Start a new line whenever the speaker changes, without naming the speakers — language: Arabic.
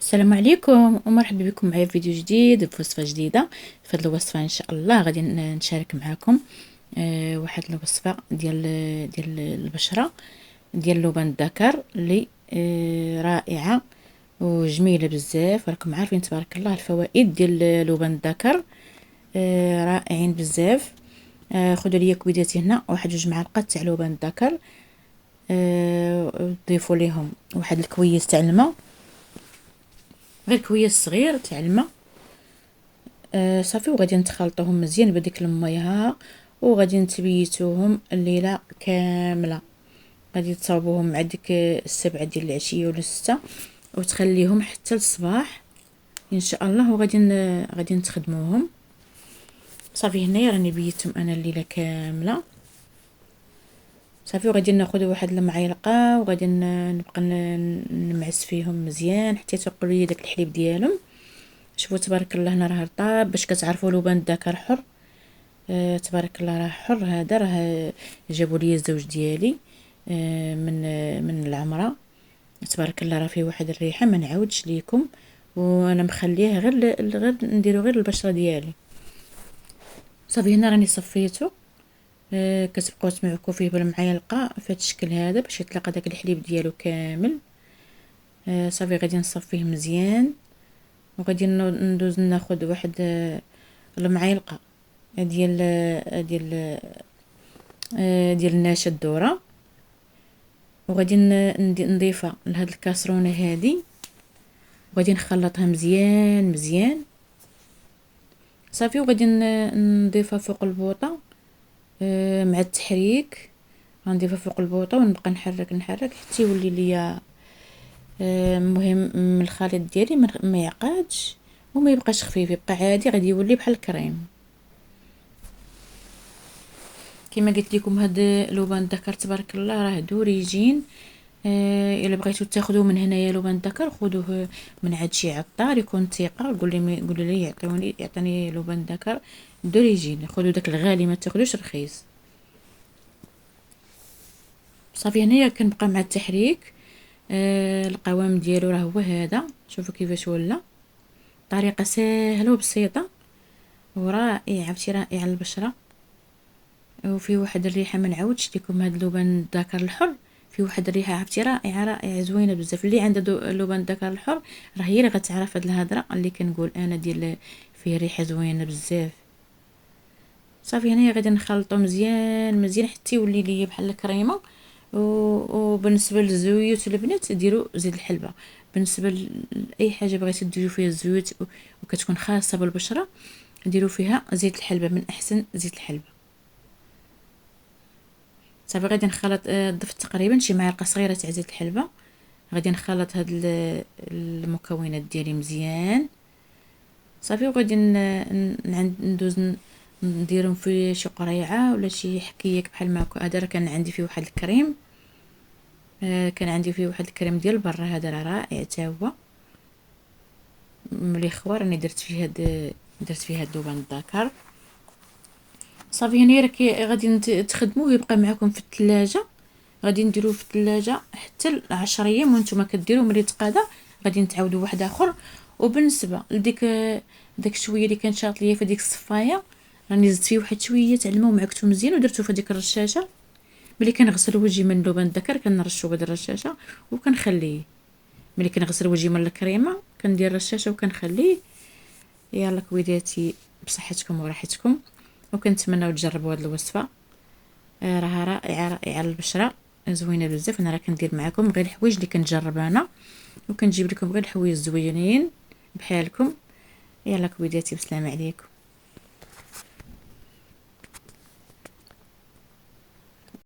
السلام عليكم ومرحبا بكم معايا في فيديو جديد في وصفه جديده. في هذه الوصفه ان شاء الله غادي نشارك معكم واحد الوصفه ديال البشره ديال اللبن الذكر اللي رائعه وجميله بزاف. راكم عارفين تبارك الله الفوائد ديال اللبن الذكر رائعين بزاف. خذوا لي كويداتي هنا واحد 2 معالق تاع لبن الذكر، ضيفوا ليهم واحد الكويس تاع الماء، غير كويس صغير تاع الماء. صافي وغادي نتخلطوهم مزيان بديك المية وغادي نتبيتوهم الليله كامله. غادي تصاوبوهم مع ديك 7 ديال العشيه ولا 6 وتخليهم حتى الصباح ان شاء الله، وغادي نستخدموهم. صافي هنايا راني بيتهم انا الليله كامله. صافي وغادي ناخذ واحد المعلقه وغادي نبقى نمعس فيهم مزيان حتى يتوقع لي داك الحليب ديالهم. شوفوا تبارك الله هنا راه طاب باش كتعرفوا لبن الذكر حر. تبارك الله راه حر. هذا راه جابوا لي الزوج ديالي من العمره. تبارك الله راه فيه واحد الريحه ما نعاودش ليكم، وانا مخليه غير نديرو غير البشره ديالي. صافي هنا راني صفيته. كتبقاو تمعكو فيه بالمعلقه في هذا الشكل هذا باش يتلاقى داك الحليب ديالو كامل. صافي غادي نصفيه مزيان وغادي ندوز ناخذ واحد المعلقه ديال النشا الذره وغادي نضيفها لهاد الكاسرونه هذه وغادي نخلطها مزيان مزيان. صافي وغادي نضيفها فوق البوطه مع التحريك. غنضيفها فوق البوطه ونبقى نحرك حتى يولي ليا المهم من الخليط ديالي ما يعقدش وما يبقاش خفيف، يبقى عادي، غادي يولي بحال الكريم. كما قلت لكم هاد لبن الذكر تبارك الله راه دوريجين. الا بغيتو تاخذوه من هنايا لبن الذكر خذوه من عند شي عطار يكون ثقه، قولوا لي يعطيني لبن الذكر دوريجين. خذوا داك الغالي ما تاخذوش رخيص. صافي هنايا كنبقى مع التحريك. القوام ديالو راه هو هذا، شوفوا كيفاش ولا. طريقه سهله وبسيطه ورائعه، عرفتي رائعه البشره وفي واحد الريحه ما نعاودش لكم. هذا اللبن الذكر الحر في واحد الريحه عرفتي رائعه زوينه بزاف. اللي عنده لبن الذكر الحر راه هي اللي غتعرف هاد الهضره اللي كنقول انا ديال فيه ريحه زوينه بزاف. صافي هنايا غادي نخلطو مزيان مزيان حتى يولي ليا بحال الكريمه. وبالنسبه للزيوت البنات ديروا زيت الحلبه. بالنسبه لاي حاجه بغيتو ديروا فيها الزيوت وكتكون خاصه بالبشره ديروا فيها زيت الحلبه، من احسن زيت الحلبه. صافي غادي نخلط. ضفت تقريبا شي معلقه صغيره تاع زيت الحلبه. غادي نخلط هاد المكونات ديالي مزيان. صافي وغادي ندوز نديرهم في شي قريعه ولا شي حكيك بحال ما هذا. راه كان عندي فيه واحد الكريم، كان عندي فيه واحد الكريم ديال برا، هذا راه رائع حتى هو ملي خوار. راني درت فيه هاد اللبن الذكر. صافي هنا غادي تخدموه يبقى معكم في الثلاجه. غادي نديروه في الثلاجه حتى 10 ايام وانتم كديروا ملي تقادا غادي نتعاودوا واحد اخر. وبالنسبه لديك داك شويه اللي كان شاط ليا في ديك الصفايه راني زدت فيه واحد شويه تاع الماء ومعكته مزيان ودرتو في ديك الرشاشه. ملي كنغسل وجهي من اللبن الذكر كنرشو بهاد الرشاشه وكنخليه. ملي كنغسل وجهي من الكريمه كندير الرشاشه وكنخليه. يلا كويداتي بصحتكم وراحتكم، وكنتمناو تجربوا هاد الوصفه. راها رائعه البشره زوينه بزاف. انا راه كندير معكم غير الحوايج اللي كنجرب انا وكنجيب لكم غير الحوايج زوينين بحالكم. يلا كويداتي بسلام عليكم.